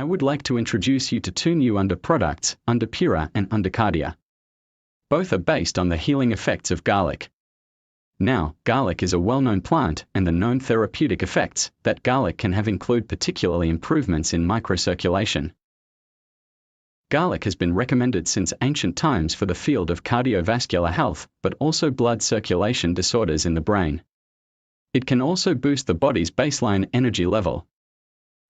I would like to introduce you to two new products, Pura and Cardia. Both are based on the healing effects of garlic. Now, garlic is a well-known plant, and the known therapeutic effects that garlic can have include particularly improvements in microcirculation. Garlic has been recommended since ancient times for the field of cardiovascular health, but also blood circulation disorders in the brain. It can also boost the body's baseline energy level.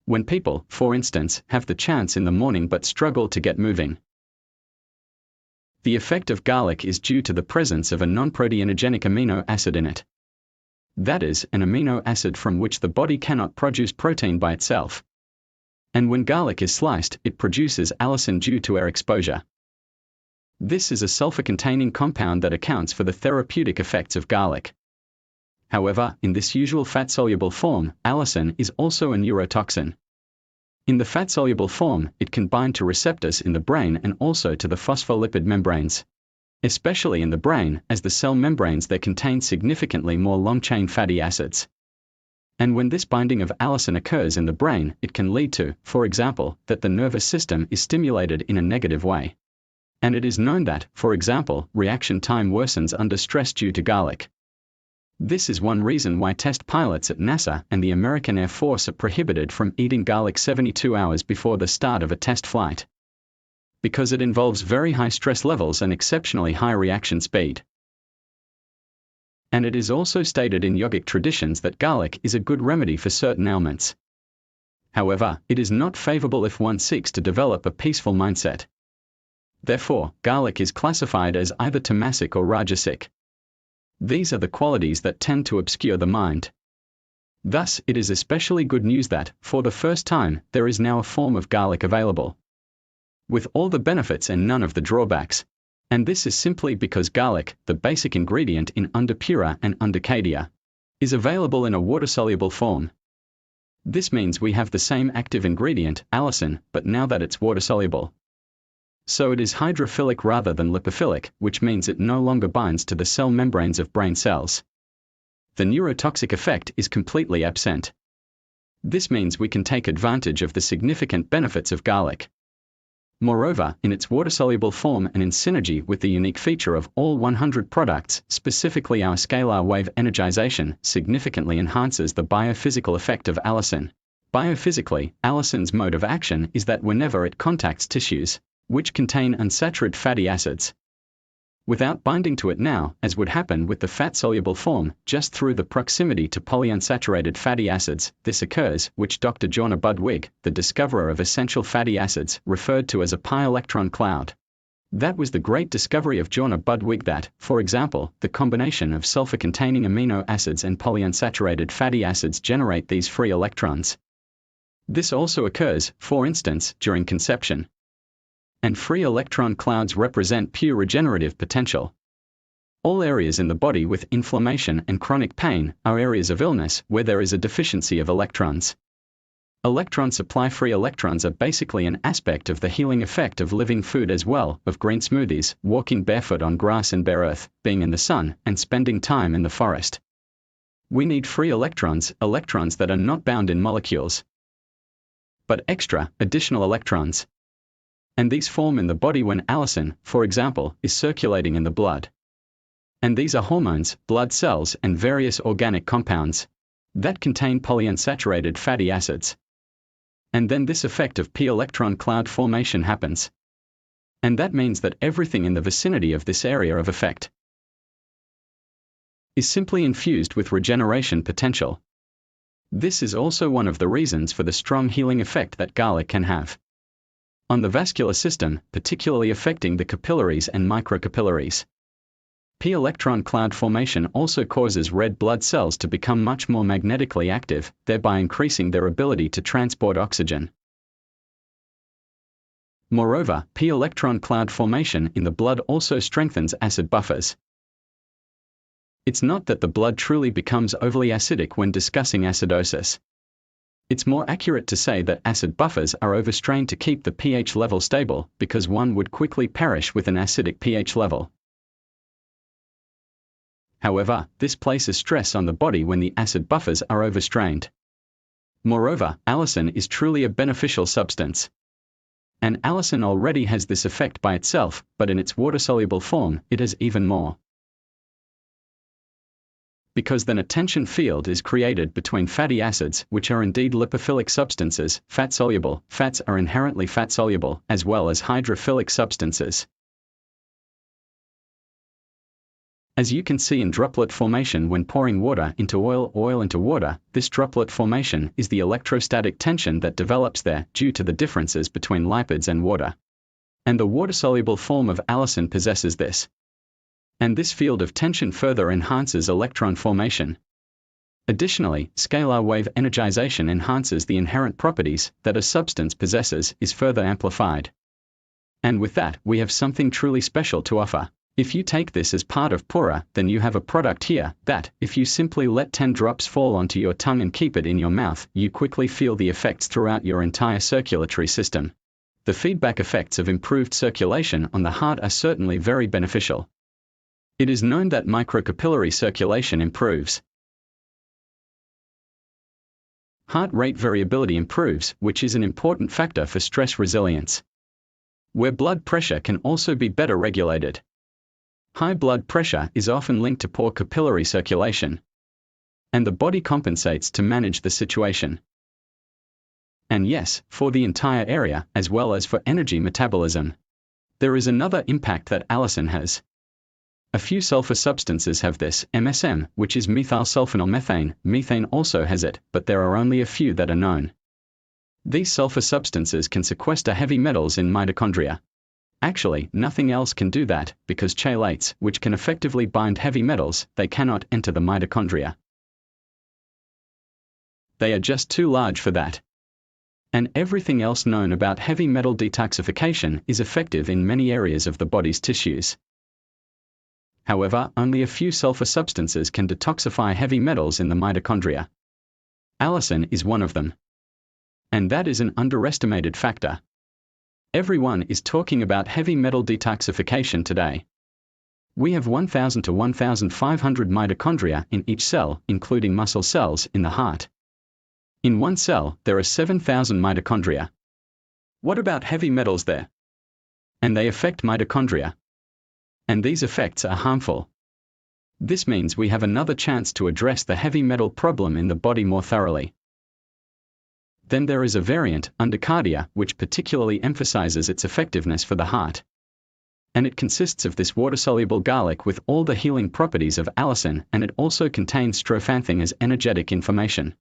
When people, for instance, have the chance in the morning but struggle to get moving. The effect of garlic is due to the presence of a non-proteinogenic amino acid in it. That is, an amino acid from which the body cannot produce protein by itself. And when garlic is sliced, it produces allicin due to air exposure. This is a sulfur-containing compound that accounts for the therapeutic effects of garlic. However, in this usual fat-soluble form, allicin is also a neurotoxin. In the fat-soluble form, it can bind to receptors in the brain and also to the phospholipid membranes. Especially in the brain, as the cell membranes there contain significantly more long-chain fatty acids. And when this binding of allicin occurs in the brain, it can lead to, for example, that the nervous system is stimulated in a negative way. And it is known that, for example, reaction time worsens under stress due to garlic. This is one reason why test pilots at NASA and the American Air Force are prohibited from eating garlic 72 hours before the start of a test flight. Because it involves very high stress levels and exceptionally high reaction speed. And it is also stated in yogic traditions that garlic is a good remedy for certain ailments. However, it is not favorable if one seeks to develop a peaceful mindset. Therefore, garlic is classified as either tamasic or rajasic. These are the qualities that tend to obscure the mind. Thus, it is especially good news that, for the first time, there is now a form of garlic available. With all the benefits and none of the drawbacks. And this is simply because garlic, the basic ingredient in Pura and Cardia, is available in a water-soluble form. This means we have the same active ingredient, allicin, but now that it's water-soluble. So it is hydrophilic rather than lipophilic, which means it no longer binds to the cell membranes of brain cells. The neurotoxic effect is completely absent. This means we can take advantage of the significant benefits of garlic. Moreover, in its water-soluble form and in synergy with the unique feature of all 100 products, specifically our scalar wave energization, significantly enhances the biophysical effect of allicin. Biophysically, allicin's mode of action is that whenever it contacts tissues, which contain unsaturated fatty acids, without binding to it now, as would happen with the fat-soluble form, just through the proximity to polyunsaturated fatty acids, this occurs, which Dr. John Budwig, the discoverer of essential fatty acids, referred to as a pi-electron cloud. That was the great discovery of John Budwig that, for example, the combination of sulfur-containing amino acids and polyunsaturated fatty acids generate these free electrons. This also occurs, for instance, during conception. And free electron clouds represent pure regenerative potential. All areas in the body with inflammation and chronic pain are areas of illness where there is a deficiency of electrons. Electron supply. Free electrons are basically an aspect of the healing effect of living food as well, of green smoothies, walking barefoot on grass and bare earth, being in the sun, and spending time in the forest. We need free electrons that are not bound in molecules, but additional electrons. And these form in the body when allicin, for example, is circulating in the blood. And these are hormones, blood cells, and various organic compounds that contain polyunsaturated fatty acids. And then this effect of p-electron cloud formation happens. And that means that everything in the vicinity of this area of effect is simply infused with regeneration potential. This is also one of the reasons for the strong healing effect that garlic can have on the vascular system, particularly affecting the capillaries and microcapillaries. P-electron cloud formation also causes red blood cells to become much more magnetically active, thereby increasing their ability to transport oxygen. Moreover, P-electron cloud formation in the blood also strengthens acid buffers. It's not that the blood truly becomes overly acidic when discussing acidosis. It's more accurate to say that acid buffers are overstrained to keep the pH level stable, because one would quickly perish with an acidic pH level. However, this places stress on the body when the acid buffers are overstrained. Moreover, allicin is truly a beneficial substance. And allicin already has this effect by itself, but in its water-soluble form, it has even more. Because then a tension field is created between fatty acids, which are indeed lipophilic substances, fat-soluble, fats are inherently fat-soluble, as well as hydrophilic substances. As you can see in droplet formation when pouring water into oil into water, this droplet formation is the electrostatic tension that develops there due to the differences between lipids and water. And the water-soluble form of allicin possesses this. And this field of tension further enhances electron formation. Additionally, scalar wave energization enhances the inherent properties that a substance possesses is further amplified. And with that, we have something truly special to offer. If you take this as part of Pura, then you have a product here that, if you simply let 10 drops fall onto your tongue and keep it in your mouth, you quickly feel the effects throughout your entire circulatory system. The feedback effects of improved circulation on the heart are certainly very beneficial. It is known that microcapillary circulation improves. Heart rate variability improves, which is an important factor for stress resilience. Where blood pressure can also be better regulated. High blood pressure is often linked to poor capillary circulation. And the body compensates to manage the situation. And yes, for the entire area, as well as for energy metabolism. There is another impact that allicin has. A few sulfur substances have this, MSM, which is methylsulfonylmethane. Methane also has it, but there are only a few that are known. These sulfur substances can sequester heavy metals in mitochondria. Actually, nothing else can do that, because chelates, which can effectively bind heavy metals, they cannot enter the mitochondria. They are just too large for that. And everything else known about heavy metal detoxification is effective in many areas of the body's tissues. However, only a few sulfur substances can detoxify heavy metals in the mitochondria. Allicin is one of them. And that is an underestimated factor. Everyone is talking about heavy metal detoxification today. We have 1,000 to 1,500 mitochondria in each cell, including muscle cells in the heart. In one cell, there are 7,000 mitochondria. What about heavy metals there? And they affect mitochondria. And these effects are harmful. This means we have another chance to address the heavy metal problem in the body more thoroughly. Then there is a variant, undercardia, which particularly emphasizes its effectiveness for the heart. And it consists of this water-soluble garlic with all the healing properties of allicin, and it also contains strophanthin as energetic information.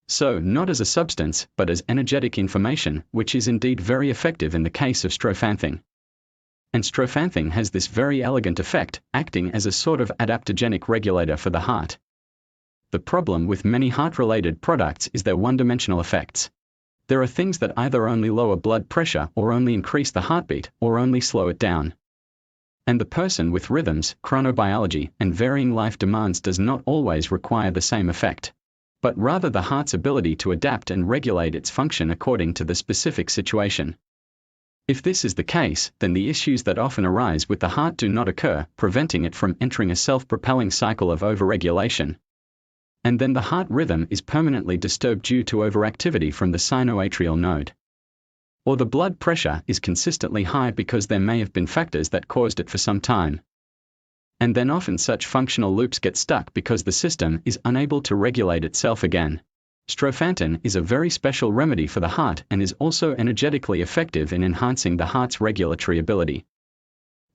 So, not as a substance, but as energetic information, which is indeed very effective in the case of strophanthin. And strophanthin has this very elegant effect, acting as a sort of adaptogenic regulator for the heart. The problem with many heart-related products is their one-dimensional effects. There are things that either only lower blood pressure or only increase the heartbeat or only slow it down. And the person with rhythms, chronobiology, and varying life demands does not always require the same effect, but rather the heart's ability to adapt and regulate its function according to the specific situation. If this is the case, then the issues that often arise with the heart do not occur, preventing it from entering a self-propelling cycle of overregulation. And then the heart rhythm is permanently disturbed due to overactivity from the sinoatrial node. Or the blood pressure is consistently high because there may have been factors that caused it for some time. And then often such functional loops get stuck because the system is unable to regulate itself again. Strophanthin is a very special remedy for the heart and is also energetically effective in enhancing the heart's regulatory ability.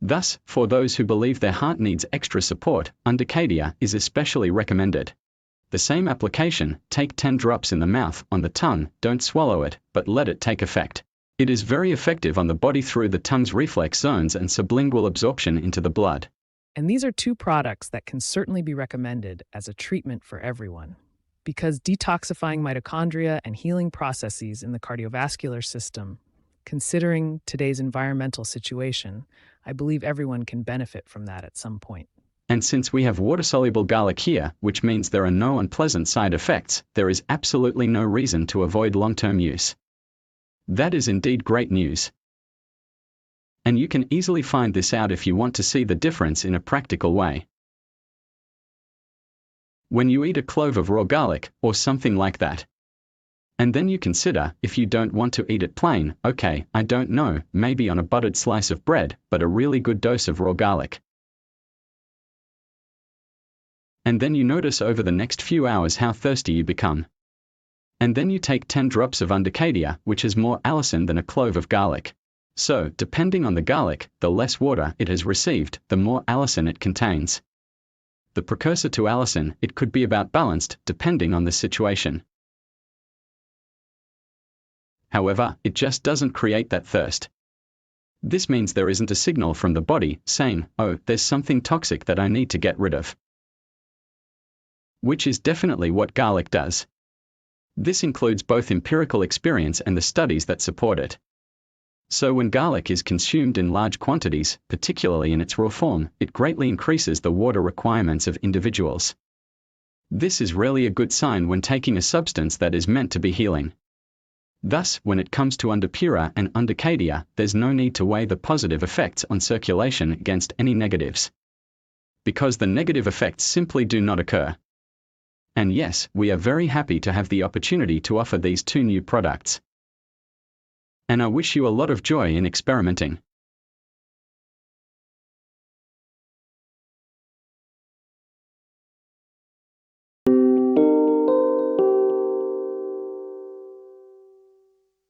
Thus, for those who believe their heart needs extra support, undercardia is especially recommended. The same application, take 10 drops in the mouth, on the tongue, don't swallow it, but let it take effect. It is very effective on the body through the tongue's reflex zones and sublingual absorption into the blood. And these are two products that can certainly be recommended as a treatment for everyone. Because detoxifying mitochondria and healing processes in the cardiovascular system, considering today's environmental situation, I believe everyone can benefit from that at some point. And since we have water-soluble garlic here, which means there are no unpleasant side effects, there is absolutely no reason to avoid long-term use. That is indeed great news. And you can easily find this out if you want to see the difference in a practical way. When you eat a clove of raw garlic, or something like that, And then you consider, if you don't want to eat it plain, okay, I don't know, maybe on a buttered slice of bread, but a really good dose of raw garlic. And then you notice over the next few hours how thirsty you become. And then you take 10 drops of Undicadia, which is more allicin than a clove of garlic. So, depending on the garlic, the less water it has received, the more allicin it contains. The precursor to allicin, it could be about balanced, depending on the situation. However, it just doesn't create that thirst. This means there isn't a signal from the body saying, oh, there's something toxic that I need to get rid of. Which is definitely what garlic does. This includes both empirical experience and the studies that support it. So when garlic is consumed in large quantities, particularly in its raw form, it greatly increases the water requirements of individuals. This is rarely a good sign when taking a substance that is meant to be healing. Thus, when it comes to Undipura and Undicadia, there's no need to weigh the positive effects on circulation against any negatives. Because the negative effects simply do not occur. And yes, we are very happy to have the opportunity to offer these 2 new products. And I wish you a lot of joy in experimenting.